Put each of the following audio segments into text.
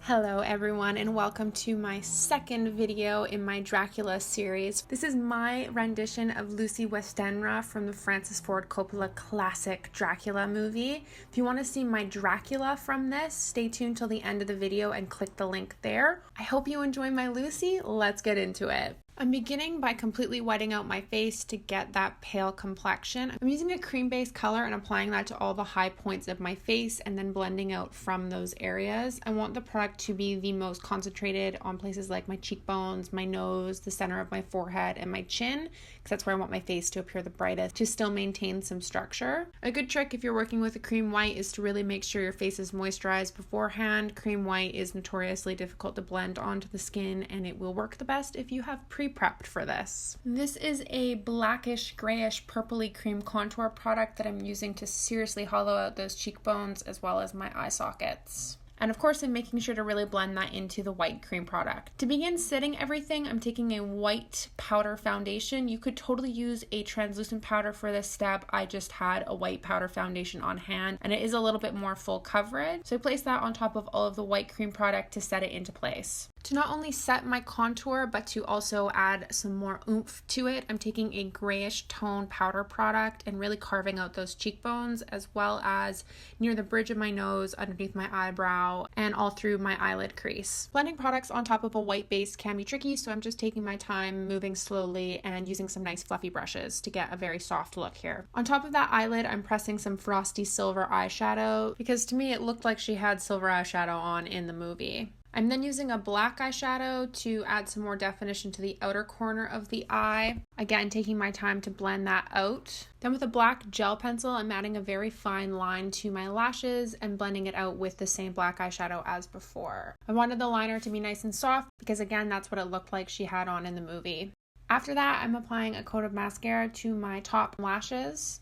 Hello everyone and welcome to my second video in my Dracula series. This is my rendition of Lucy Westenra from the Francis Ford Coppola classic Dracula movie. If you want to see my Dracula from this, stay tuned till the end of the video and click the link there. I hope you enjoy my Lucy. Let's get into it. I'm beginning by completely whiting out my face to get that pale complexion. I'm using a cream-based color and applying that to all the high points of my face and then blending out from those areas. I want the product to be the most concentrated on places like my cheekbones, my nose, the center of my forehead, and my chin, because that's where I want my face to appear the brightest to still maintain some structure. A good trick if you're working with a cream white is to really make sure your face is moisturized beforehand. Cream white is notoriously difficult to blend onto the skin, and it will work the best if you have pre-prepped for this. This is a blackish, grayish, purpley cream contour product that I'm using to seriously hollow out those cheekbones as well as my eye sockets. And of course, I'm making sure to really blend that into the white cream product. To begin setting everything, I'm taking a white powder foundation. You could totally use a translucent powder for this step. I just had a white powder foundation on hand, and it is a little bit more full coverage. So I place that on top of all of the white cream product to set it into place. To not only set my contour, but to also add some more oomph to it, I'm taking a grayish tone powder product and really carving out those cheekbones, as well as near the bridge of my nose, underneath my eyebrow, and all through my eyelid crease. Blending products on top of a white base can be tricky, so I'm just taking my time, moving slowly, and using some nice fluffy brushes to get a very soft look here. On top of that eyelid, I'm pressing some frosty silver eyeshadow, because to me it looked like she had silver eyeshadow on in the movie. I'm then using a black eyeshadow to add some more definition to the outer corner of the eye. Again, taking my time to blend that out. Then with a black gel pencil, I'm adding a very fine line to my lashes and blending it out with the same black eyeshadow as before. I wanted the liner to be nice and soft because again, that's what it looked like she had on in the movie. After that, I'm applying a coat of mascara to my top lashes.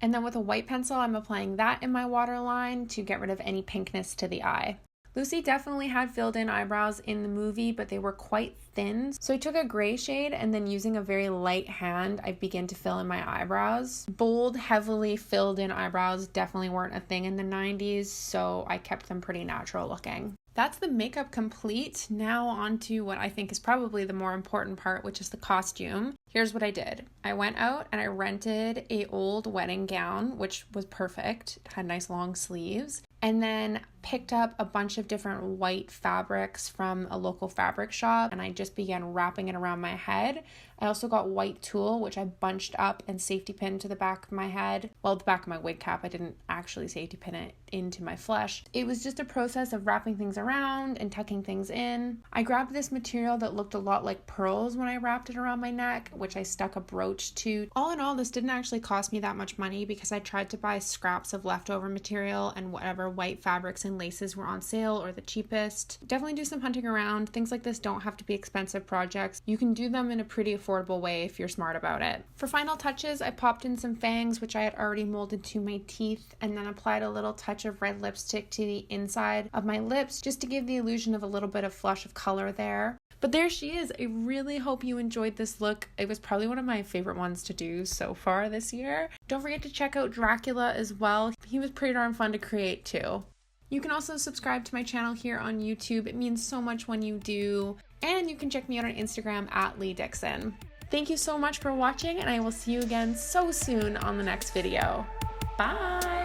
And then with a white pencil, I'm applying that in my waterline to get rid of any pinkness to the eye. Lucy definitely had filled in eyebrows in the movie, but they were quite thin. So I took a gray shade and then using a very light hand, I began to fill in my eyebrows. Bold, heavily filled in eyebrows definitely weren't a thing in the 90s, so I kept them pretty natural looking. That's the makeup complete. Now on to what I think is probably the more important part, which is the costume. Here's what I did. I went out and I rented an old wedding gown, which was perfect. It had nice long sleeves. And then picked up a bunch of different white fabrics from a local fabric shop, and I just began wrapping it around my head. I also got white tulle, which I bunched up and safety pinned to the back of my head. Well, the back of my wig cap. I didn't actually safety pin it into my flesh. It was just a process of wrapping things around and tucking things in. I grabbed this material that looked a lot like pearls when I wrapped it around my neck, which I stuck a brooch to. All in all, this didn't actually cost me that much money because I tried to buy scraps of leftover material and whatever white fabrics and laces were on sale or the cheapest. Definitely do some hunting around. Things like this don't have to be expensive projects. You can do them in a pretty affordable way if you're smart about it. For final touches, I popped in some fangs, which I had already molded to my teeth, and then applied a little touch of red lipstick to the inside of my lips just to give the illusion of a little bit of flush of color there. But there she is. I really hope you enjoyed this look. It was probably one of my favorite ones to do so far this year. Don't forget to check out Dracula as well. He was pretty darn fun to create too. You can also subscribe to my channel here on YouTube. It means so much when you do. And you can check me out on Instagram at Leigh Dixon. Thank you so much for watching, and I will see you again so soon on the next video. Bye!